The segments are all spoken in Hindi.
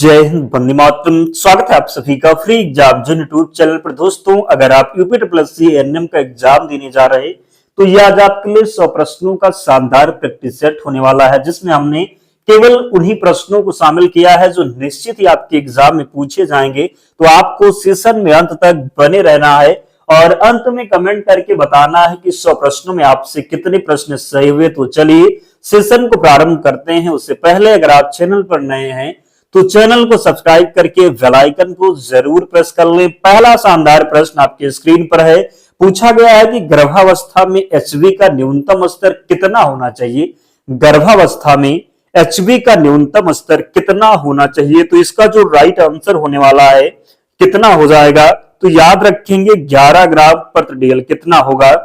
जय हिंद, वंदे मातरम। स्वागत है आप सभी का फ्री एग्जाम जो यूट्यूब चैनल पर। दोस्तों, अगर आप यूपी एनएम का एग्जाम देने जा रहे तो ये आज आपके लिए 100 प्रश्नों का शानदार प्रैक्टिस सेट होने वाला है, जिसमें हमने केवल उन्हीं प्रश्नों को शामिल किया है जो निश्चित ही आपके एग्जाम में पूछे जाएंगे। तो आपको सेशन में अंत तक बने रहना है और अंत में कमेंट करके बताना है कि 100 प्रश्नों में आपसे कितने प्रश्न सही हुए। तो चलिए सेशन को प्रारंभ करते हैं। उससे पहले अगर आप चैनल पर नए हैं तो चैनल को सब्सक्राइब करके बेल आइकन को जरूर प्रेस कर लें। पहला शानदार प्रश्न आपके स्क्रीन पर है। पूछा गया है कि गर्भावस्था में एचबी का न्यूनतम स्तर कितना होना चाहिए। गर्भावस्था में एचबी का न्यूनतम स्तर कितना होना चाहिए। तो इसका जो राइट आंसर होने वाला है कितना हो जाएगा, तो याद रखेंगे 11 ग्राम प्रति डेल कितना होगा।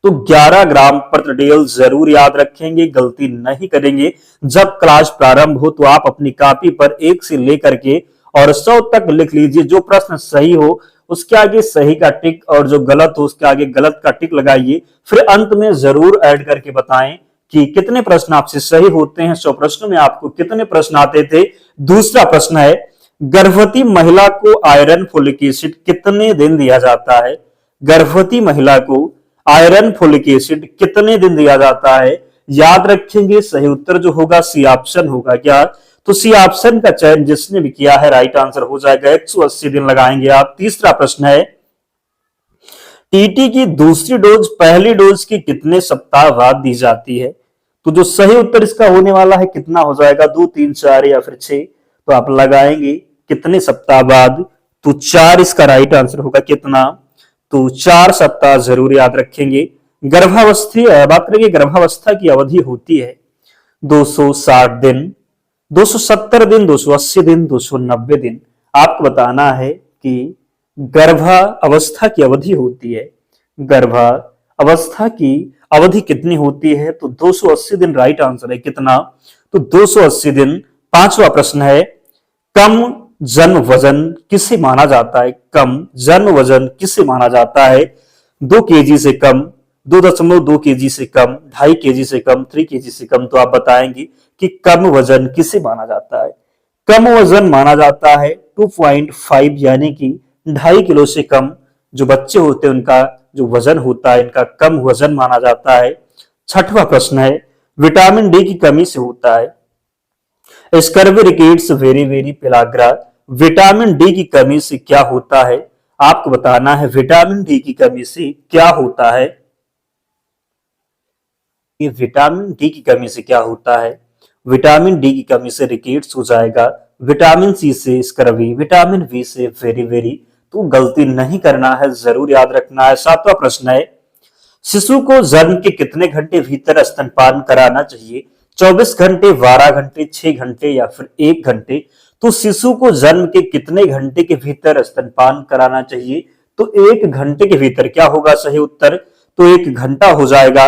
तो 11 ग्राम प्रति डेल जरूर याद रखेंगे, गलती नहीं करेंगे। जब क्लास प्रारंभ हो तो आप अपनी कॉपी पर 1 से लेकर के और 100 तक लिख लीजिए। जो प्रश्न सही हो उसके आगे सही का टिक और जो गलत हो उसके आगे गलत का टिक लगाइए। फिर अंत में जरूर ऐड करके बताएं कि कितने प्रश्न आपसे सही होते हैं। 100 प्रश्नों में आपको कितने प्रश्न आते थे। दूसरा प्रश्न है, गर्भवती महिला को आयरन फोलिक एसिड कितने दिन दिया जाता है। गर्भवती महिला को आयरन फोलिक एसिड कितने दिन दिया जाता है। याद रखेंगे सही उत्तर जो होगा सी ऑप्शन होगा। क्या? तो सी ऑप्शन का चयन जिसने भी किया है राइट आंसर हो जाएगा। 180 दिन लगाएंगे आप। तीसरा प्रश्न है, टीटी की दूसरी डोज पहली डोज की कितने सप्ताह बाद दी जाती है। तो जो सही उत्तर इसका होने वाला है कितना हो जाएगा, 2, 3, 4 या फिर 6। तो आप लगाएंगे कितने सप्ताह बाद, तो 4 इसका राइट आंसर होगा। कितना? तो 4 सप्ताह जरूर याद रखेंगे। गर्भावस्था बात करेंगे, गर्भावस्था की अवधि होती है 260 दिन, 270 दिन, 280 दिन, 290 दिन। आपको बताना है कि गर्भावस्था की अवधि होती है, गर्भावस्था की अवधि कितनी होती है। तो 280 दिन राइट आंसर है। कितना? तो 280 दिन। पांचवा प्रश्न है, कम जन्म वजन किसे माना जाता है। कम जन्म वजन किसे माना जाता है। 2 केजी से कम, 2.2 केजी से कम, 2.5 केजी से कम, 3 केजी से कम। तो आप बताएंगे कि कम वजन किसे माना जाता है। कम वजन माना जाता है 2.5 यानी कि 2.5 किलो से कम जो बच्चे होते हैं उनका जो वजन होता है इनका कम वजन माना जाता है। छठवां प्रश्न है, विटामिन डी की कमी से होता है scurvy rickets very very pellagra. Vitamin D की कमी से क्या होता है। आपको बताना है विटामिन डी की कमी से क्या होता है। ये विटामिन डी की कमी से क्या होता है। विटामिन डी की कमी से रिकेट्स हो जाएगा। विटामिन सी से स्कर्वी, विटामिन बी से वेरी वेरी। तो गलती नहीं करना है, जरूर याद रखना है। सातवां प्रश्न है, शिशु को जन्म के कितने घंटे भीतर स्तनपान कराना चाहिए। 24 घंटे, 12 घंटे, 6 घंटे या फिर 1 घंटे। तो शिशु को जन्म के कितने घंटे के भीतर स्तनपान कराना चाहिए। तो 1 घंटे के भीतर। क्या होगा सही उत्तर, तो 1 घंटा हो जाएगा।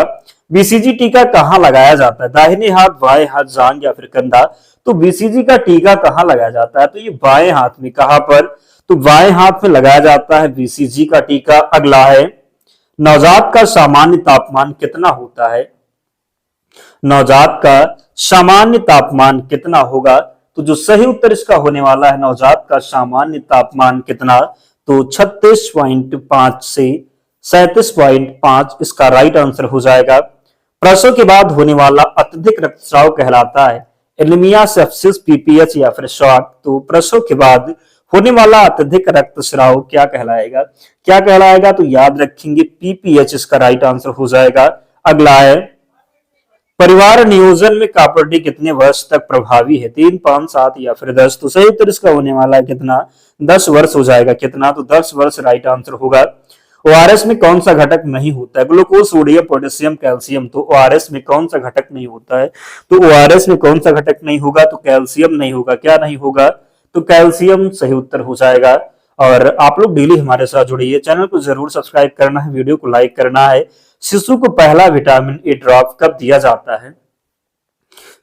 बीसीजी टीका कहां लगाया जाता है। दाहिने हाथ, बाएं हाथ, जांघ या फिर कंधा। तो बीसीजी का टीका कहां लगाया जाता है। तो ये बाएं हाथ में। कहां पर, तो बाएं हाथ में लगाया जाता है बीसीजी का टीका। अगला है, नवजात का सामान्य तापमान कितना होता है। नवजात का सामान्य तापमान कितना होगा। तो जो सही उत्तर इसका होने वाला है, नवजात का सामान्य तापमान कितना, तो 36.5 से 37.5 इसका राइट आंसर हो जाएगा। प्रसव के बाद होने वाला अत्यधिक रक्तस्राव कहलाता है एनीमिया, सेप्सिस, पीपीएच या फिर शॉक। तो प्रसव के बाद होने वाला अत्यधिक रक्तस्राव क्या कहलाएगा, क्या कहलाएगा। तो याद रखेंगे पीपीएच इसका राइट आंसर हो जाएगा। अगला है, परिवार नियोजन में प्रॉपर्टी कितने वर्ष तक प्रभावी है। 3, 5, 7 या फिर 10। तो सही उत्तर इसका होने वाला है कितना, 10 वर्ष हो जाएगा। कितना, तो 10 वर्ष राइट आंसर होगा। ओआरएस में कौन सा घटक नहीं होता है। Glucose, sodium, potassium, calcium. तो ओआरएस में कौन सा घटक नहीं होता है। तो ओआरएस में कौन सा घटक नहीं होगा, तो कैल्शियम नहीं होगा। क्या नहीं होगा, तो कैल्शियम सही उत्तर हो जाएगा। और आप लोग डेली हमारे साथ जुड़िए, चैनल को जरूर सब्सक्राइब करना है, वीडियो को लाइक करना है। शिशु को पहला विटामिन ए ड्रॉप कब दिया जाता है।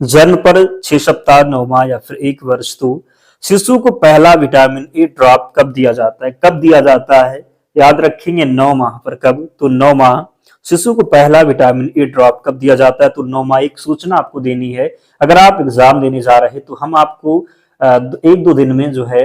जन्म पर, 6 सप्ताह, 9 माह या फिर 1 वर्ष। तो शिशु को पहला विटामिन ए ड्रॉप कब दिया जाता है। कब दिया जाता है, याद रखेंगे 9 माह पर। कब, तो 9 माह शिशु को पहला विटामिन ए ड्रॉप कब दिया जाता है। तो 9 माह। एक सूचना आपको देनी है, अगर आप एग्जाम देने जा रहे हैं तो हम आपको एक दो दिन में जो है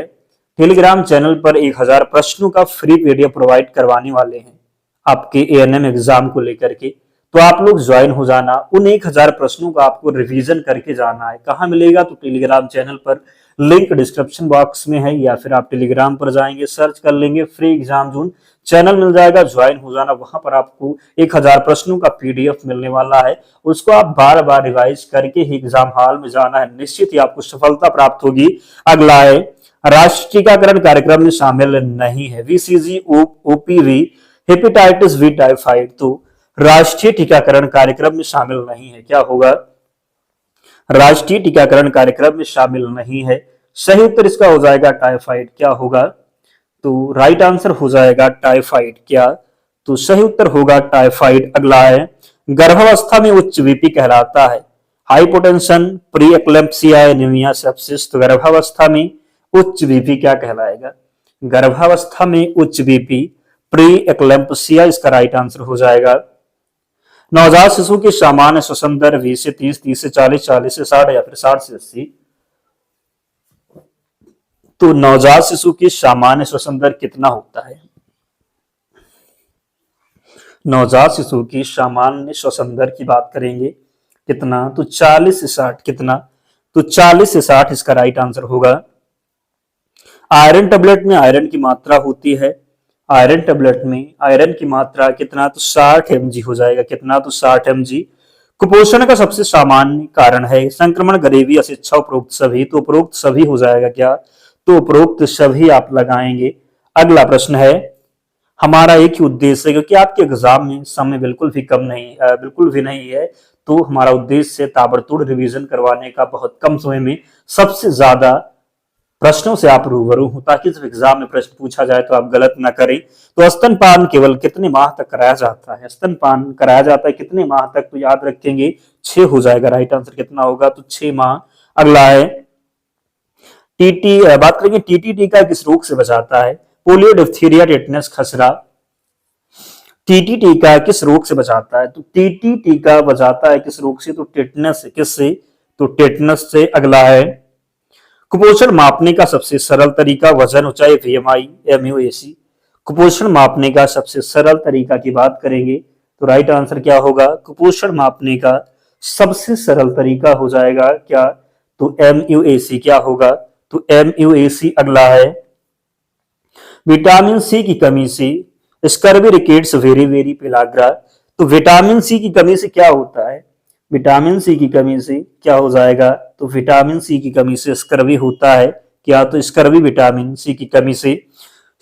टेलीग्राम चैनल पर 1000 प्रश्नों का फ्री पीडीएफ प्रोवाइड करवाने वाले हैं आपके एएनएम एग्जाम को लेकर के। तो आप लोग ज्वाइन हो जाना, उन 1000 प्रश्नों का आपको रिवीजन करके जाना है। कहाँ मिलेगा? तो टेलीग्राम चैनल पर, लिंक डिस्क्रिप्शन बॉक्स में है, या फिर आप टेलीग्राम पर जाएंगे, सर्च कर लेंगे फ्री एग्जाम जोन, चैनल मिल जाएगा, ज्वाइन हो जाना। वहां पर आपको 1000 प्रश्नों का पीडीएफ मिलने वाला है, उसको आप बार बार रिवाइज करके ही एग्जाम हॉल में जाना है, निश्चित ही आपको सफलता प्राप्त होगी। अगला है, राष्ट्रीय टीकाकरण कार्यक्रम में शामिल नहीं है वीसीजी, ओपीवी, हेपेटाइटिस बी, टाइफाइड। तो राष्ट्रीय टीकाकरण कार्यक्रम में शामिल नहीं है, क्या होगा? राष्ट्रीय टीकाकरण कार्यक्रम में शामिल नहीं है। सही उत्तर इसका हो जाएगा टाइफाइड। क्या होगा? तो राइट आंसर हो जाएगा टाइफाइड। क्या? तो सही उत्तर होगा टाइफाइड। अगला है, गर्भावस्था में उच्च बीपी कहलाता है hypotension, pre eclampsia, anaemia, sepsis. तो गर्भावस्था में उच्च बीपी क्या कहलाएगा? गर्भावस्था में उच्च बीपी प्री एक्लेम्पसिया इसका राइट आंसर हो जाएगा। नवजात शिशु की सामान्य श्वसन दर 20 से 30, 30 से 40, 40 से 60 या फिर 60 से 80। तो नवजात शिशु की सामान्य श्वसन दर कितना होता है? नवजात शिशु की सामान्य श्वसन दर की बात करेंगे, कितना? तो 40 से 60। कितना? तो 40 से 60 इसका राइट आंसर होगा। आयरन टेबलेट में आयरन की मात्रा होती है, आयरन टेबलेट में आयरन की मात्रा कितना? तो 60 mg हो जाएगा। कितना? तो 60 mg। कुपोषण का सबसे सामान्य कारण है संक्रमण, गरीबी, अशिक्षा, उपरोक्त सभी। तो उपरोक्त सभी हो जाएगा। क्या? तो उपरोक्त सभी आप लगाएंगे। अगला प्रश्न है, हमारा एक ही उद्देश्य है, क्योंकि आपके एग्जाम में समय बिल्कुल भी कम नहीं, बिल्कुल भी नहीं है, तो हमारा उद्देश्य ताबड़तोड़ रिवीजन करवाने का, बहुत कम समय में सबसे ज्यादा प्रश्नों से आप रूबरू हो, ताकि जब एग्जाम में प्रश्न पूछा जाए तो आप गलत ना करें। तो स्तनपान केवल कितने माह तक कराया जाता है? स्तनपान कराया जाता है कितने माह तक? तो याद रखेंगे 6 हो जाएगा। राइट आंसर कितना होगा? तो 6 माह। अगला है, टीटी, बात करेंगे टीटी टीका किस रोग से बचाता है? पोलियो, डिप्थीरिया, टेटनस, खसरा। टीटी टीका किस रोग से बचाता है? तो टीटी टीका बचाता है किस रोग से? तो टेटनस से। किससे? तो टेटनस से। अगला है, कुपोषण मापने का सबसे सरल तरीका, वजन, ऊंचाई, बीएमआई, एमयूएसी। कुपोषण मापने का सबसे सरल तरीका की बात करेंगे तो राइट आंसर क्या होगा? कुपोषण मापने का सबसे सरल तरीका हो जाएगा क्या? तो एमयूएसी। क्या होगा? तो एमयूएसी। अगला है, विटामिन सी की कमी से scurvy, rickets, very very, pellagra. तो विटामिन सी की कमी से क्या होता है? विटामिन सी की कमी से क्या हो जाएगा? तो विटामिन सी की कमी से स्कर्वी होता है। क्या? तो स्कर्वी विटामिन सी की कमी से।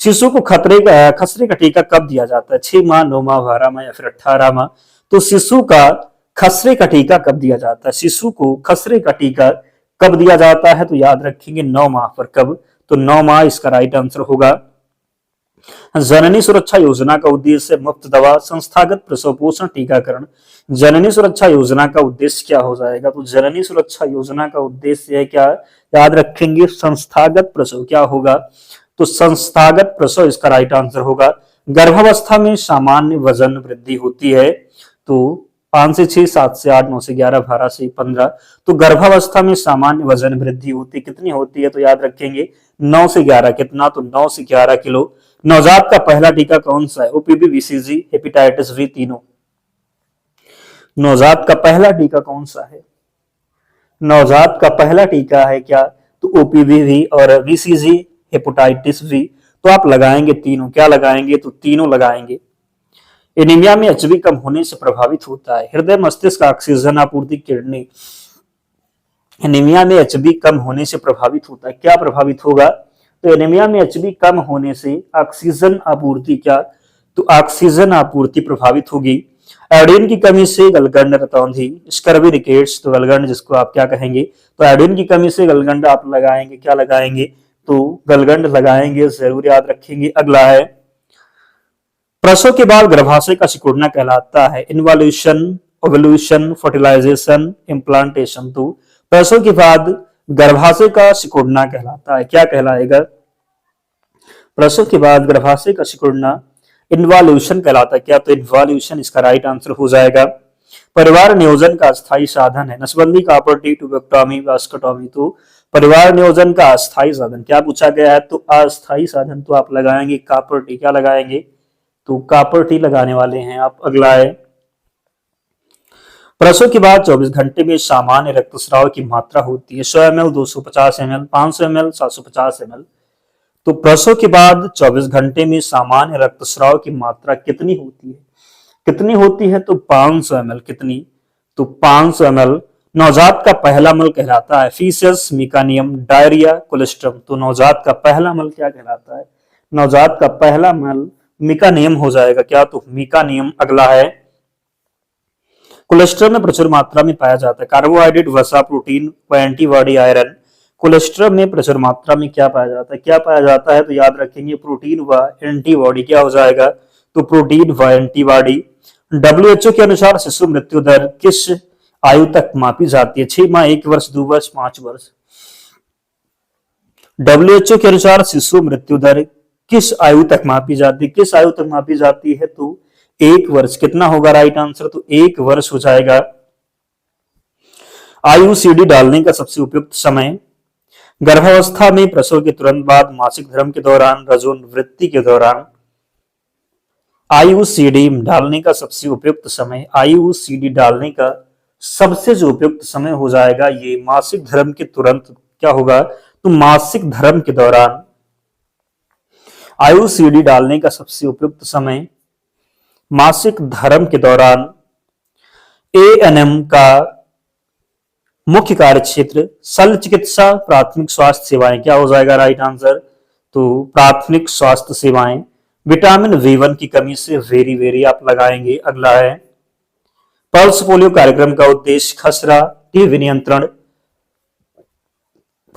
शिशु को खसरे का टीका कब दिया जाता है? 6 माह, 9 माह, 12 माह या फिर 18 माह। तो शिशु का खसरे का टीका कब दिया जाता है? शिशु को खसरे का टीका कब दिया जाता है? तो याद रखेंगे 9 माह पर। कब? तो 9 माह इसका राइट आंसर होगा। जननी सुरक्षा योजना का उद्देश्य मुफ्त दवा, संस्थागत प्रसव पोषण, टीकाकरण। जननी सुरक्षा योजना का उद्देश्य क्या हो जाएगा? तो जननी सुरक्षा योजना का उद्देश्य है क्या? याद रखेंगे संस्थागत प्रसव। क्या होगा? तो संस्थागत प्रसव इसका राइट आंसर होगा। गर्भावस्था में सामान्य वजन वृद्धि होती है तो 5 से 6, 7 से 8, 9 से 11, 12 से 15। तो गर्भावस्था में सामान्य वजन वृद्धि होती कितनी होती है? तो याद रखेंगे 9 से 11। कितना? तो 9 से 11 किलो। नवजात का पहला टीका कौन सा है? ओपीवी, बीसीजी, हेपेटाइटिस बी, तीनों। नवजात का पहला टीका कौन सा है? नवजात का पहला टीका है क्या? तो ओपीवी भी और बीसीजी, हेपेटाइटिस बी। तो आप लगाएंगे तीनों। क्या लगाएंगे? तो तीनों लगाएंगे। एनीमिया में एचबी कम होने से प्रभावित होता है हृदय, मस्तिष्क, ऑक्सीजन आपूर्ति, किडनी। एनीमिया में एचबी कम होने से प्रभावित होता है, क्या प्रभावित होगा? तो एनीमिया में एचबी कम होने से ऑक्सीजन आपूर्ति। क्या? तो ऑक्सीजन आपूर्ति प्रभावित होगी। आयोडीन की कमी से गलगंड, रतौंधी, स्कर्वी, रिकेट्स। तो गलगंड जिसको आप क्या कहेंगे? तो आयोडीन की कमी से गलगंड आप लगाएंगे। क्या लगाएंगे? तो गलगंड लगाएंगे, जरूर याद रखेंगे। अगला है, प्रसव के बाद गर्भाशय का सिकुड़ना कहलाता है इन्वॉल्यूशन, ओवल्यूशन, फर्टिलाइजेशन, इम्प्लांटेशन। तो प्रसव के बाद गर्भाशय का सिकुड़ना कहलाता है, क्या कहलाएगा? प्रसव के बाद गर्भाशय का सिकुड़ना इन्वॉल्यूशन कहलाता है। क्या? तो इन्वॉल्यूशन इसका राइट आंसर हो जाएगा। परिवार नियोजन का स्थायी साधन है नसबंदी, कॉपर टी, ट्यूबेक्टोमी, वास्कोटोमी। तो परिवार नियोजन का अस्थायी साधन क्या पूछा गया है, तो अस्थायी साधन तो आप लगाएंगे प्रॉपर्टी, क्या लगाएंगे, तो प्रॉपर्टी लगाने वाले हैं आप। अगला है, प्रसव के बाद 24 घंटे में सामान्य रक्तस्राव की मात्रा होती है 100 ml, 250 ml, 500 ml, 750 ml। तो प्रसव के बाद 24 घंटे में सामान्य रक्तस्राव की मात्रा कितनी होती है, कितनी होती है, तो 500 ml। कितनी, तो 500 ml। नवजात का पहला मल कहलाता है फीसस, मिकानियम, डायरिया, कोलेस्ट्रम। तो नवजात का पहला मल क्या कहलाता है, नवजात का पहला मल मिकानियम हो जाएगा, क्या, तो मिकानियम। अगला है, कोलेस्ट्रॉल में प्रचुर मात्रा में पाया जाता है कार्बोहाइड्रेट, वसा, प्रोटीन व एंटीबॉडी, आयरन। कोलेस्ट्रॉल में प्रचुर मात्रा में क्या पाया जाता है, क्या पाया जाता है, तो याद रखेंगे प्रोटीन व एंटीबॉडी। क्या हो जाएगा, तो प्रोटीन व एंटीबॉडी। WHO के अनुसार शिशु मृत्यु दर किस आयु तक मापी जाती है, 6 माह, 1 वर्ष, 2 वर्ष, 5 वर्ष। WHO के अनुसार शिशु मृत्यु दर किस आयु तक मापी जाती है, किस आयु तक मापी जाती है, तो 1 वर्ष। कितना होगा राइट आंसर, तो 1 वर्ष हो जाएगा। IUCD डालने का सबसे उपयुक्त समय, गर्भावस्था में, प्रसव के तुरंत बाद, मासिक धर्म के दौरान, रजोवृत्ति के दौरान। IUCD डालने का सबसे उपयुक्त समय, IUCD डालने का सबसे जो उपयुक्त समय हो जाएगा ये मासिक धर्म के तुरंत, क्या होगा, तो मासिक धर्म के दौरान। IUCD डालने का सबसे उपयुक्त समय मासिक धर्म के दौरान। ANM का मुख्य कार्य क्षेत्र शल्य चिकित्सा, प्राथमिक स्वास्थ्य सेवाएं। क्या हो जाएगा राइट आंसर, तो प्राथमिक स्वास्थ्य सेवाएं। विटामिन B1 की कमी से वेरी वेरी आप लगाएंगे। अगला है, पल्स पोलियो कार्यक्रम का उद्देश्य खसरा, टीबी नियंत्रण,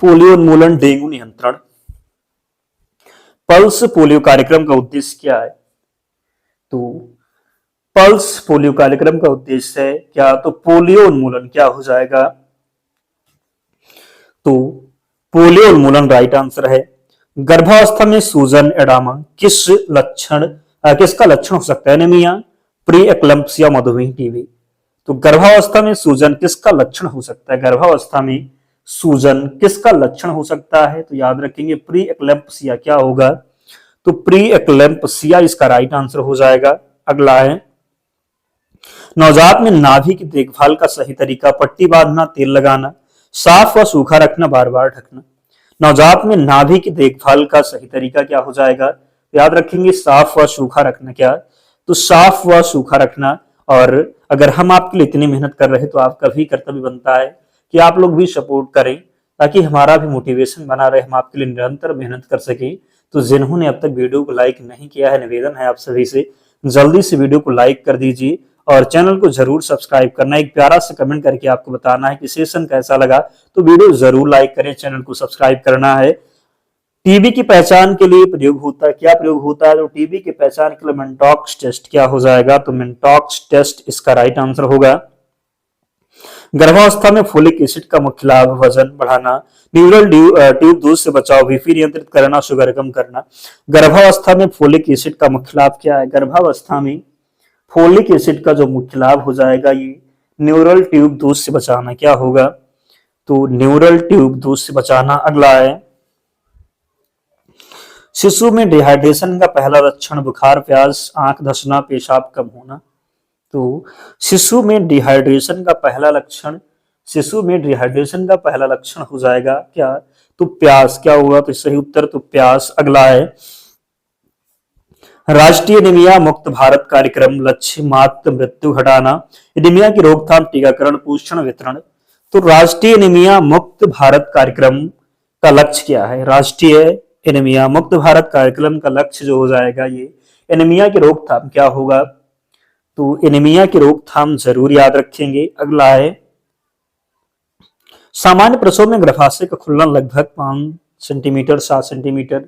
पोलियो उन्मूलन, डेंगू नियंत्रण। पल्स पोलियो कार्यक्रम का उद्देश्य क्या है, तो पल्स पोलियो कार्यक्रम का उद्देश्य है क्या, तो पोलियो उन्मूलन। क्या हो जाएगा, तो पोलियो उन्मूलन राइट आंसर है। गर्भावस्था में सूजन, एडामा किसका लक्षण हो सकता है, एनीमिया, प्री एक्लम्प्सिया, मधुमेह, टीबी। तो गर्भावस्था में सूजन किसका लक्षण हो सकता है, गर्भावस्था में सूजन किसका लक्षण हो सकता है, तो याद रखेंगे प्री एक्लम्प्सिया। क्या होगा, तो प्री एक्लम्प्सिया इसका राइट आंसर हो जाएगा। अगला है, नवजात में नाभि की देखभाल का सही तरीका, पट्टी बांधना, तेल लगाना, साफ व सूखा रखना, बार बार ढकना। नवजात में नाभि की देखभाल का सही तरीका क्या हो जाएगा, याद रखेंगे साफ व सूखा रखना। क्या, तो साफ व सूखा रखना। और अगर हम आपके लिए इतनी मेहनत कर रहे हैं तो आपका भी कर्तव्य बनता है कि आप लोग भी सपोर्ट करें ताकि हमारा भी मोटिवेशन बना रहे, हम आपके लिए निरंतर मेहनत कर सकें। तो जिन्होंने अब तक वीडियो को लाइक नहीं किया है, निवेदन है आप सभी से जल्दी से वीडियो को लाइक कर दीजिए और चैनल को जरूर सब्सक्राइब करना। एक प्यारा सा कमेंट करके आपको बताना है कि सेशन कैसा लगा, तो वीडियो जरूर लाइक करें, चैनल को सब्सक्राइब करना है। टीबी की पहचान के लिए प्रयोग होता है, क्या प्रयोग होता है, तो टीबी की पहचान के लिए मेंटॉक्स टेस्ट। क्या हो जाएगा, तो मेंटॉक्स टेस्ट इसका राइट आंसर होगा। गर्भावस्था में फोलिक एसिड का मुख्य लाभ वजन बढ़ाना, न्यूरल ट्यूब दूध से बचाव, बीपी नियंत्रित करना, शुगर कम करना। गर्भावस्था में फोलिक एसिड का मुख्य लाभ क्या है, गर्भावस्था में फोलिक एसिड का जो मुख्य लाभ हो जाएगा ये न्यूरल ट्यूब दूध से बचाना। क्या होगा, तो न्यूरल ट्यूब दूध से बचाना। अगला है, शिशु में डिहाइड्रेशन का पहला लक्षण बुखार, प्यास, आंख धंसना, पेशाब कम होना। तो शिशु में डिहाइड्रेशन का पहला लक्षण, शिशु में डिहाइड्रेशन का पहला लक्षण हो जाएगा क्या, तो प्यास। क्या होगा, तो सही उत्तर तो प्यास। अगला है, राष्ट्रीय एनीमिया मुक्त भारत कार्यक्रम लक्ष्य मातृ मृत्यु घटाना, एनीमिया की रोकथाम, टीकाकरण, पोषण वितरण। तो राष्ट्रीय एनीमिया मुक्त भारत कार्यक्रम का लक्ष्य क्या है, राष्ट्रीय एनीमिया मुक्त भारत कार्यक्रम का लक्ष्य जो हो जाएगा ये एनीमिया की रोकथाम। क्या होगा, तो एनीमिया की रोकथाम जरूर याद रखेंगे। अगला है, सामान्य प्रसव में गर्भाशय का खुलना लगभग 5 सेंटीमीटर, 7 सेंटीमीटर,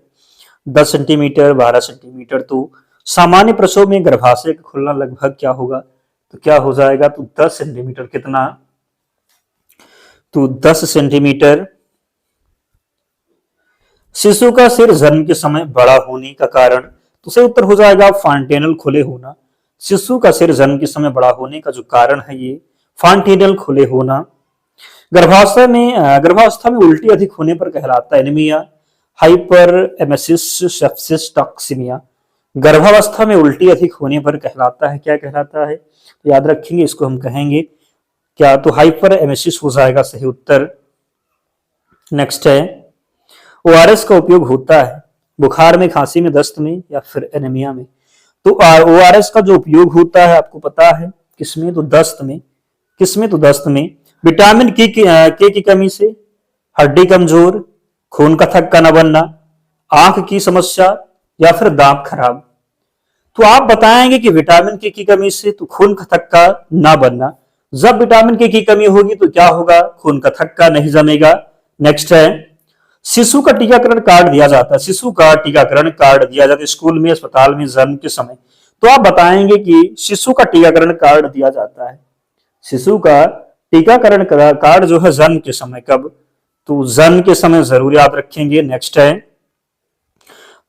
10 सेंटीमीटर, 12 सेंटीमीटर। तो सामान्य प्रसव में गर्भाशय का खुलना लगभग क्या होगा, तो क्या हो जाएगा, तो 10 सेंटीमीटर। कितना, तो 10 सेंटीमीटर। शिशु का सिर जन्म के समय बड़ा होने का कारण, तो सही उत्तर हो जाएगा फॉन्टेनल खुले होना। शिशु का सिर जन्म के समय बड़ा होने का जो कारण है ये फॉन्टेनल खुले होना। गर्भावस्था में उल्टी अधिक होने पर कहलाता है एनीमिया, हाइपर एमेसिस, सेप्सिस, टॉक्सिमिया। गर्भावस्था में उल्टी अधिक होने पर कहलाता है, क्या कहलाता है? तो याद रखेंगे, इसको हम कहेंगे क्या? तो हाइपर एमेसिस हो जाएगा सही उत्तर। नेक्स्ट है, ओआरएस का उपयोग होता है बुखार में, खांसी में, दस्त में या फिर एनीमिया में। तो ओआरएस का जो उपयोग होता है आपको पता है किसमें? तो दस्त में। किसमें? तो दस्त में। विटामिन के की कमी से हड्डी कमजोर, खून का थक्का न बनना, आंख की समस्या या फिर दांत खराब। तो आप बताएंगे कि विटामिन के की कमी से तो खून का थक्का ना बनना। जब विटामिन के की कमी होगी तो क्या होगा? खून का थक्का नहीं जमेगा। नेक्स्ट है, शिशु का टीकाकरण कार्ड दिया जाता है। शिशु का टीकाकरण कार्ड दिया जाता है स्कूल में, अस्पताल में, जन्म के समय। तो आप बताएंगे कि शिशु का टीकाकरण कार्ड दिया जाता है। शिशु का टीकाकरण कार्ड जो है जन्म के समय, कब? तो जन्म के समय जरूर याद रखेंगे। नेक्स्ट है,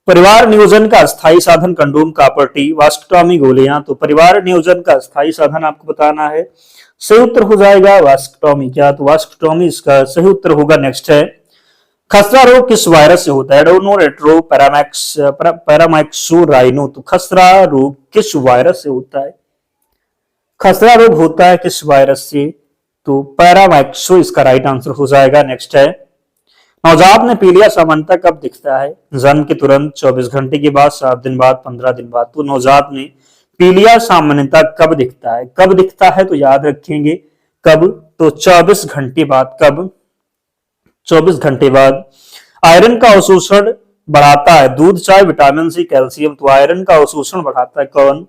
परिवार नियोजन का स्थायी साधन कंडोम, कॉपर टी, वास्कटॉमी, गोलियां। तो परिवार नियोजन का स्थायी साधन आपको बताना है, सही उत्तर हो जाएगा वास्कटॉमी। क्या? तो वास्कटॉमी इसका सही उत्तर होगा। नेक्स्ट है, खसरा रोग किस वायरस से होता है? एडोनो, रेट्रो, पैरामाइक्सो, राइनो। तो खसरा रोग किस वायरस से होता है? खसरा रोग होता है किस वायरस से? तो पैरामाइक्सो इसका राइट आंसर हो जाएगा। नेक्स्ट है, नवजात में पीलिया सामान्यतः कब दिखता है? जन्म के तुरंत, 24 घंटे के बाद, 7 दिन बाद, 15 दिन बाद। तो नवजात में पीलिया सामान्यतः कब दिखता है? कब दिखता है? तो याद रखेंगे कब? तो 24 घंटे बाद। कब? 24 घंटे बाद। आयरन का अवशोषण बढ़ाता है दूध, चाय, विटामिन सी, कैल्शियम। तो आयरन का अवशोषण बढ़ाता है कौन?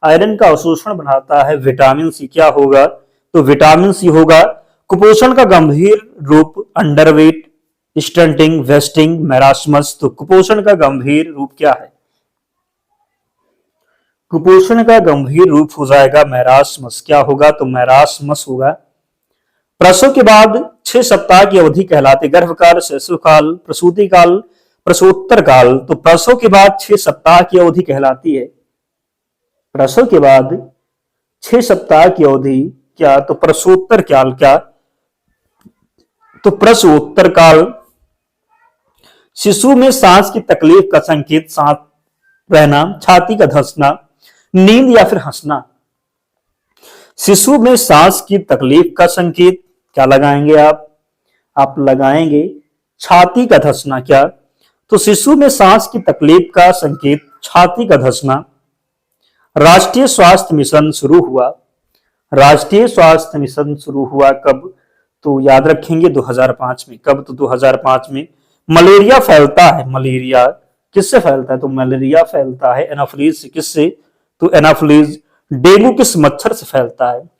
आयरन का अवशोषण बढ़ाता है विटामिन सी। क्या होगा? तो विटामिन सी होगा। कुपोषण का गंभीर रूप अंडरवेट, स्टंटिंग, वेस्टिंग, मैरास्मस। तो कुपोषण का गंभीर रूप क्या है? कुपोषण का गंभीर रूप हो जाएगा मैरास्मस। क्या होगा? तो मैरास्मस होगा। प्रसव के बाद 6 सप्ताह की अवधि कहलाते गर्भकाल, शैशवकाल, प्रसूति काल, प्रसवोत्तर काल। तो प्रसव के बाद 6 सप्ताह की अवधि कहलाती है। प्रसव के बाद 6 सप्ताह की अवधि क्या? तो प्रसवोत्तर काल। क्या? तो प्रसवोत्तर काल। शिशु में सांस की तकलीफ का संकेत सांस रहना, छाती का धंसना, नींद या फिर हंसना। शिशु में सांस की तकलीफ का संकेत क्या लगाएंगे आप? आप लगाएंगे छाती का धंसना। क्या? तो शिशु में सांस की तकलीफ का संकेत छाती का धंसना। राष्ट्रीय स्वास्थ्य मिशन शुरू हुआ। राष्ट्रीय स्वास्थ्य मिशन शुरू हुआ कब? तो याद रखेंगे 2005 में। कब? तो 2005 में। मलेरिया फैलता है, मलेरिया किससे फैलता है? तो मलेरिया फैलता है एनाफिलीज से। किससे? तो एनाफिलीज। डेंगू किस मच्छर से फैलता है?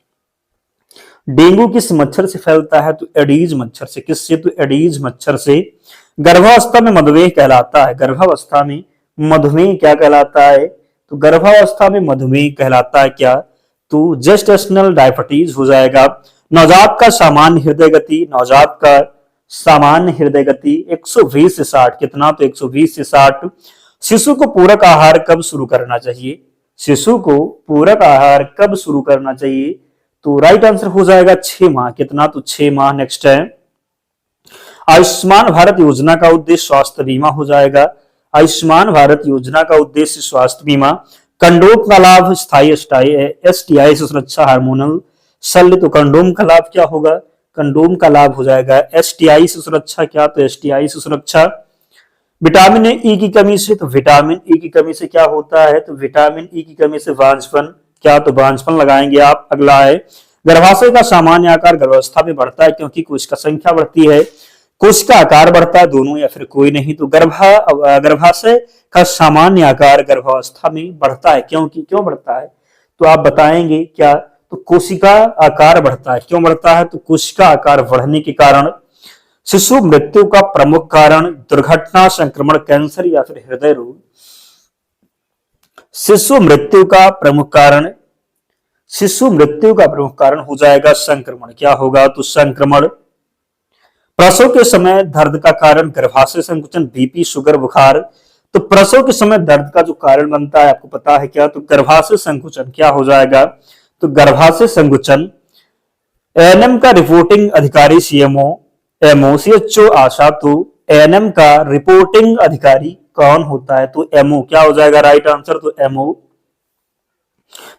डेंगू किस मच्छर से फैलता है? तो एडीज मच्छर से। किससे? तो एडीज मच्छर से। गर्भावस्था में मधुमेह कहलाता है। गर्भावस्था में मधुमेह क्या कहलाता है? तो गर्भावस्था में मधुमेह कहलाता है क्या? तो जेस्टेशनल डायबिटीज हो जाएगा। नवजात का सामान्य हृदय गति, नवजात का सामान्य हृदय गति 120 से 60। कितना? तो 120 से 60। शिशु को पूरक आहार कब शुरू करना चाहिए? शिशु को पूरक आहार कब शुरू करना चाहिए? तो राइट आंसर हो जाएगा 6 माह। कितना? तो 6 माह। नेक्स्ट है, आयुष्मान भारत योजना का उद्देश्य स्वास्थ्य बीमा हो जाएगा। आयुष्मान भारत योजना का उद्देश्य स्वास्थ्य बीमा। कंडोम का लाभ स्थायी एसटीआई से सुरक्षा, हार्मोनल शल्य। तो कंडोम का लाभ क्या होगा? कंडोम का लाभ हो जाएगा एसटीआई से सुरक्षा। क्या? तो एसटीआई से सुरक्षा। विटामिन ई की कमी से, तो विटामिन ई की कमी से क्या होता है? तो विटामिन ई की कमी से बांझपन। क्या? तो बांझपन लगाएंगे आप। अगला है, गर्भाशय का सामान्य आकार गर्भावस्था में बढ़ता है क्योंकि कोशिका संख्या बढ़ती है, कोशिका आकार बढ़ता है, दोनों या फिर कोई नहीं। तो गर्भाशय का सामान्य आकार गर्भावस्था में बढ़ता है क्योंकि क्यों बढ़ता है? तो आप बताएंगे क्या? तो कोशिका आकार बढ़ता है। क्यों बढ़ता है? तो कोशिका आकार बढ़ने के कारण। शिशु मृत्यु का प्रमुख कारण दुर्घटना, संक्रमण, कैंसर या फिर हृदय रोग। शिशु मृत्यु का प्रमुख कारण, शिशु मृत्यु का प्रमुख कारण हो जाएगा संक्रमण। क्या होगा? तो संक्रमण। प्रसव के समय दर्द का कारण गर्भाशय संकुचन, बीपी, शुगर, बुखार। तो प्रसव के समय दर्द का जो कारण बनता है आपको पता है क्या? तो गर्भाशय संकुचन। क्या हो जाएगा? तो गर्भाशय संकुचन। एएनएम का रिपोर्टिंग अधिकारी सीएमओ, एमओ, सीएचओ आशा। तो एएनएम का रिपोर्टिंग अधिकारी कौन होता है? तो एमओ। क्या हो जाएगा राइट आंसर? तो एमओ।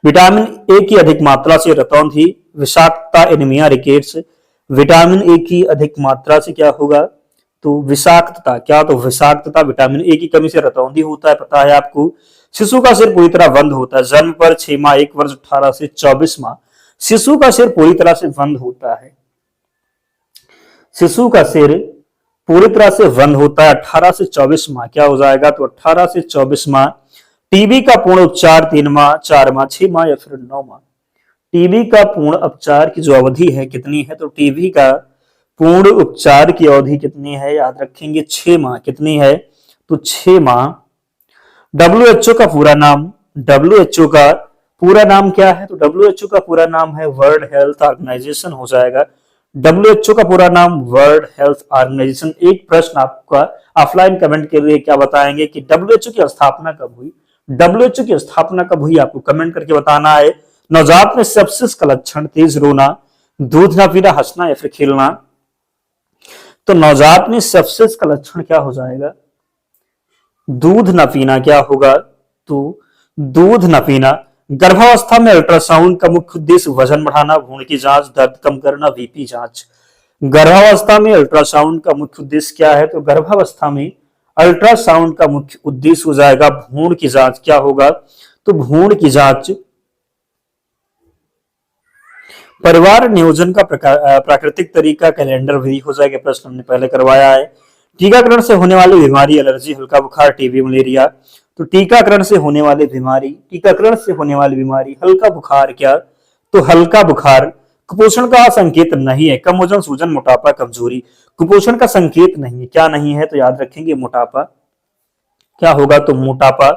विटामिन ए की अधिक मात्रा से रतौंधी, विषाक्तता, एनीमिया, रिकेट्स। विटामिन ए की अधिक मात्रा से क्या होगा? तो विषाक्तता। क्या? तो विषाक्तता। विटामिन ए की कमी से रतौंधी होता है, पता है आपको। शिशु का सिर पूरी तरह बंद होता है जन्म पर 6 माह, 1 वर्ष, 18 से 24 माह। शिशु का सिर पूरी तरह से बंद होता है, शिशु का सिर पूरी तरह से बंद होता है 18 से 24 माह। क्या हो जाएगा? तो 18 से 24 माह। टीबी का पूर्ण उपचार 3 माह, 4 माह, 6 माह या फिर 9 माह। टीबी का पूर्ण उपचार की जो अवधि है कितनी है? तो टीबी का पूर्ण उपचार की अवधि कितनी है? याद रखेंगे 6 माह। कितनी है? तो 6 माह। डब्ल्यूएचओ का पूरा नाम, डब्ल्यूएचओ का पूरा नाम क्या है? तो डब्ल्यूएचओ का पूरा नाम है वर्ल्ड हेल्थ ऑर्गेनाइजेशन हो जाएगा। डब्ल्यूएचओ का पूरा नाम वर्ल्ड हेल्थ ऑर्गेनाइजेशन। एक प्रश्न आपका ऑफलाइन कमेंट के लिए क्या बताएंगे कि डब्ल्यूएचओ की स्थापना कब हुई? डब्ल्यूएचओ की स्थापना कब हुई आपको कमेंट करके बताना है। नवजात में सेप्सिस का लक्षण, तेज रोना, दूध न पीना, हंसना या फिर खेलना। तो नवजात में सेप्सिस का लक्षण क्या हो जाएगा? दूध न पीना। क्या होगा? तो दूध न पीना। गर्भावस्था में अल्ट्रासाउंड का मुख्य उद्देश्य वजन बढ़ाना, भ्रूण की जांच, दर्द कम करना, बीपी जांच। गर्भावस्था में अल्ट्रासाउंड का मुख्य उद्देश्य क्या है? तो गर्भावस्था में अल्ट्रासाउंड का मुख्य उद्देश्य हो जाएगा भ्रूण की जांच। क्या होगा? तो भ्रूण की जांच। परिवार नियोजन का प्राकृतिक तरीका कैलेंडर विधि हो जाएगा। प्रश्न हमने पहले करवाया है। टीकाकरण से होने वाली बीमारी, एलर्जी, हल्का बुखार, टीबी, मलेरिया। तो टीकाकरण से होने वाली बीमारी, टीकाकरण से होने वाली बीमारी हल्का बुखार। क्या? तो हल्का बुखार। कुपोषण का संकेत नहीं है, कम वजन, सूजन, मोटापा, कमजोरी। कुपोषण का संकेत नहीं है। क्या नहीं है? तो याद रखेंगे मोटापा। क्या होगा? तो मोटापा।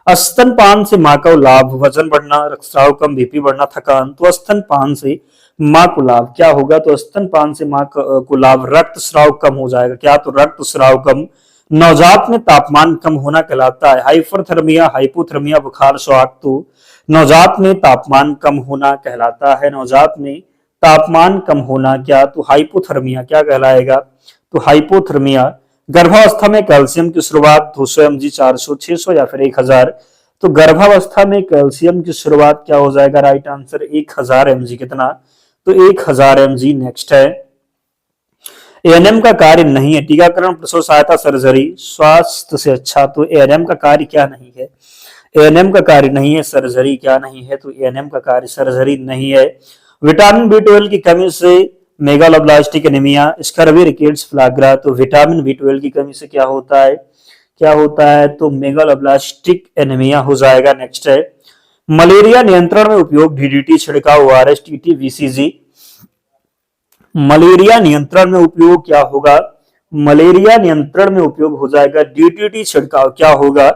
स्तनपान से मां को लाभ, वजन बढ़ना, रक्तस्राव कम, बीपी बढ़ना, थकान। तो स्तनपान से मां को लाभ। क्या होगा? तो स्तनपान से मां को लाभ, रक्तस्राव कम हो जाएगा। क्या? तो रक्तस्राव कम। नवजात में तापमान कम होना कहलाता है हाइपरथर्मिया, हाइपोथर्मिया, बुखार, स्वाद। तो नवजात में तापमान कम होना कहलाता है, नवजात में तापमान कम होना। क्या? तो हाइपोथर्मिया। क्या कहलाएगा? तो हाइपोथर्मिया। गर्भावस्था में कैल्शियम की शुरुआत 200 mg, 400, 600 या फिर 1000। तो गर्भावस्था में कैल्शियम की शुरुआत क्या हो जाएगा? Right answer 1000 mg। कितना? तो 1000 mg। नेक्स्ट है एएनएम का कार्य नहीं है टीकाकरण, प्रसव सहायता, सर्जरी, स्वास्थ्य से अच्छा। तो एएनएम का कार्य क्या नहीं है? एएनएम का कार्य नहीं है सर्जरी। क्या नहीं है? तो एएनएम का कार्य सर्जरी नहीं है। विटामिन बी12 की कमी से मेगालोब्लास्टिक एनीमिया, स्कर्वी, रिकेट्स, फ्लाग्रा। तो विटामिन बी12 की कमी से क्या होता है? क्या होता है? तो मेगालोब्लास्टिक एनीमिया हो जाएगा। नेक्स्ट है मलेरिया नियंत्रण में उपयोग, डीडीटी छिड़काव, ओआरएस, टीटी, वीसीजी। मलेरिया नियंत्रण में उपयोग क्या होगा? मलेरिया नियंत्रण में उपयोग हो जाएगा डीडीटी छिड़काव। क्या होगा?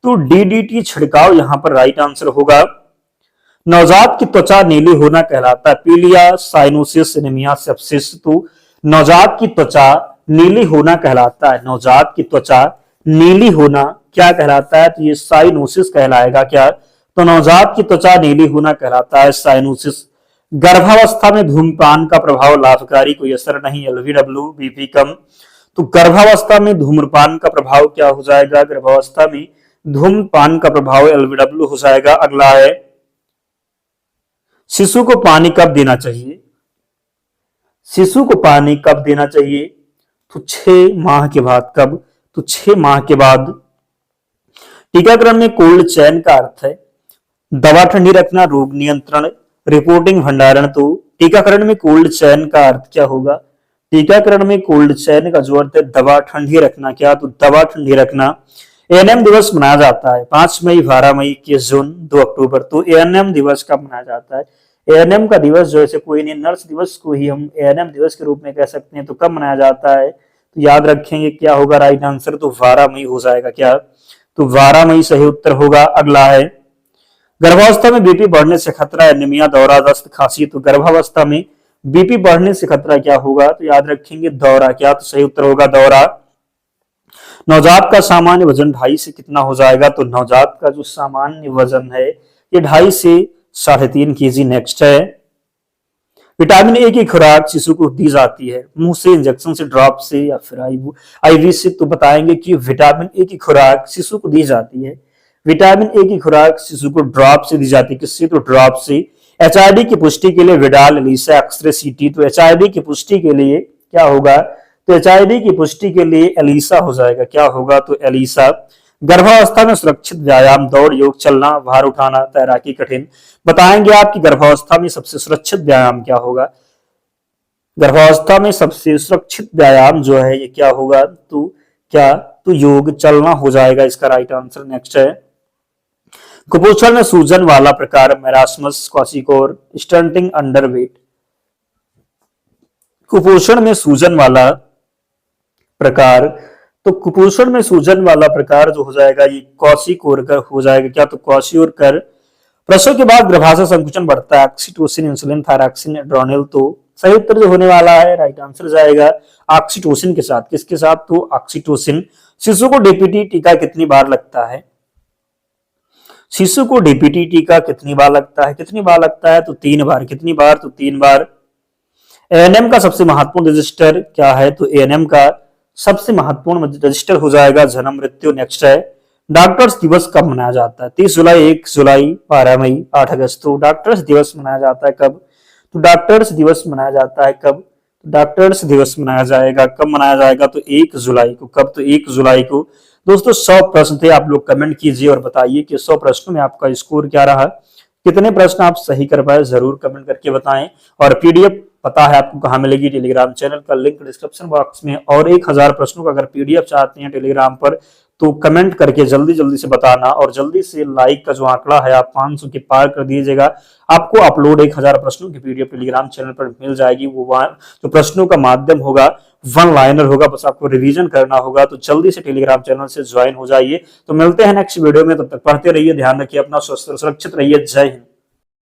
तो डीडीटी छिड़काव यहां पर राइट आंसर होगा। नवजात की त्वचा नीली होना कहलाता है पीलिया, साइनोसिस, एनीमिया, सेप्सिस। तो नवजात की त्वचा नीली होना कहलाता है, नवजात की त्वचा नीली होना क्या कहलाता है? तो ये साइनोसिस कहलाएगा। क्या? तो नवजात की त्वचा नीली होना कहलाता है साइनोसिस। गर्भावस्था में धूम्रपान का प्रभाव लाभकारी, कोई असर नहीं, एलवीडब्ल्यू, बीपी कम। तो गर्भावस्था में धूम्रपान का प्रभाव क्या हो जाएगा? गर्भावस्था में धूम्रपान का प्रभाव एलवीडब्ल्यू हो जाएगा। अगला है शिशु को पानी कब देना चाहिए? शिशु को पानी कब देना चाहिए? तो 6 माह के बाद। कब? तो 6 माह के बाद। टीकाकरण में कोल्ड चैन का अर्थ है दवा ठंडी रखना, रोग नियंत्रण, रिपोर्टिंग, भंडारण। तो टीकाकरण में कोल्ड चैन का अर्थ क्या होगा? टीकाकरण में कोल्ड चैन का जो अर्थ है दवा ठंडी रखना। क्या? तो दवा ठंडी रखना। एएनएम दिवस मनाया जाता है 5 मई, 12 मई, 21 जून, 2 अक्टूबर। तो एएनएम दिवस कब मनाया जाता है? एएनएम का दिवस जो है कोई नहीं, नर्स दिवस को ही हम एएनएम दिवस के रूप में कह सकते हैं। तो कब मनाया जाता है? तो याद रखेंगे क्या होगा राइट आंसर? तो 12 मई हो जाएगा। क्या? तो 12 मई सही उत्तर होगा। अगला है गर्भावस्था में बीपी बढ़ने से खतरा, एनीमिया, दौरा, दस्त, खांसी। तो गर्भावस्था में बीपी बढ़ने से खतरा क्या होगा? तो याद रखेंगे दौरा। क्या? तो सही उत्तर होगा दौरा। नवजात का सामान्य वजन 2.5 से कितना हो जाएगा? तो नवजात का जो सामान्य वजन है ये 2.5 से 3.5 kg। नेक्स्ट है विटामिन ए की खुराक शिशु को दी जाती है मुंह से, इंजेक्शन से, ड्रॉप से या फिर आईवी से। तो बताएंगे कि विटामिन ए की खुराक शिशु को दी जाती है, विटामिन ए की खुराक शिशु को ड्रॉप से दी जाती है। किससे? तो ड्रॉप से। एचआईवी की पुष्टि के लिए विडाल, एलिसा, एक्सरे, सीटी। तो एचआईवी की पुष्टि के लिए क्या होगा? तो एचआईवी की पुष्टि के लिए एलिसा हो जाएगा। क्या होगा? तो एलिसा। गर्भावस्था में सुरक्षित व्यायाम, दौड़, योग, चलना, भार उठाना, तैराकी कठिन। बताएंगे आपकी गर्भावस्था में सबसे सुरक्षित व्यायाम क्या होगा? गर्भावस्था में सबसे सुरक्षित व्यायाम जो है ये क्या होगा? तो क्या? तो योग, चलना हो जाएगा इसका राइट आंसर। नेक्स्ट है कुपोषण में सूजन वाला प्रकार, मैरास्मस, क्वासिकोर, स्टंटिंग, अंडरवेट। कुपोषण में सूजन वाला प्रकार, तो कुपोषण में सूजन वाला प्रकार जो हो जाएगा ये क्वासिकोर हो जाएगा। क्या? तो क्वासिकोर। प्रसव के बाद गर्भाशय संकुचन बढ़ता है, ऑक्सीटोसिन, इंसुलिन, थायरॉक्सिन, एड्रेनल। तो सही उत्तर जो होने वाला है राइट आंसर जाएगा ऑक्सीटोसिन के साथ। किसके साथ? तो ऑक्सीटोसिन। शिशु को डीपीटी टीका कितनी बार लगता है? शिशु को डीपीटी टीका कितनी बार लगता है? कितनी बार लगता है? तो 3 बार। कितनी बार? तो 3 बार। एएनएम का सबसे महत्वपूर्ण रजिस्टर क्या है? तो एएनएम का सबसे महत्वपूर्ण रजिस्टर हो जाएगा जन्म मृत्यु। नेक्स्ट है डॉक्टर्स दिवस कब मनाया जाता है? 30 जुलाई, 1 जुलाई, 12 मई, 8 अगस्त। तो डॉक्टर्स दिवस मनाया जाता है कब? तो डॉक्टर्स दिवस मनाया जाता है कब? डॉक्टर्स दिवस मनाया जाएगा कब? मनाया जाएगा तो 1 जुलाई को। कब? तो 1 जुलाई को। दोस्तों 100 प्रश्न थे, आप लोग कमेंट कीजिए और बताइए कि 100 प्रश्नों में आपका स्कोर क्या रहा, कितने प्रश्न आप सही कर पाए, जरूर कमेंट करके बताएं। और पीडीएफ पता है आपको कहां मिलेगी? टेलीग्राम चैनल का लिंक डिस्क्रिप्शन बॉक्स में। और 1000 प्रश्नों का अगर पीडीएफ चाहते हैं टेलीग्राम पर तो कमेंट करके जल्दी जल्दी से बताना, और जल्दी से लाइक का जो आंकड़ा है आप 500 के पार कर दीजिएगा। आपको अपलोड 1000 प्रश्नों की पीडीएफ टेलीग्राम चैनल पर मिल जाएगी। वो जो प्रश्नों का माध्यम होगा वन लाइनर होगा, बस आपको रिवीजन करना होगा। तो जल्दी से टेलीग्राम चैनल से ज्वाइन हो जाइए। तो मिलते हैं नेक्स्ट वीडियो में, तब तक पढ़ते रहिए, ध्यान रखिए अपना, स्वस्थ सुरक्षित रहिए। जय हिंद।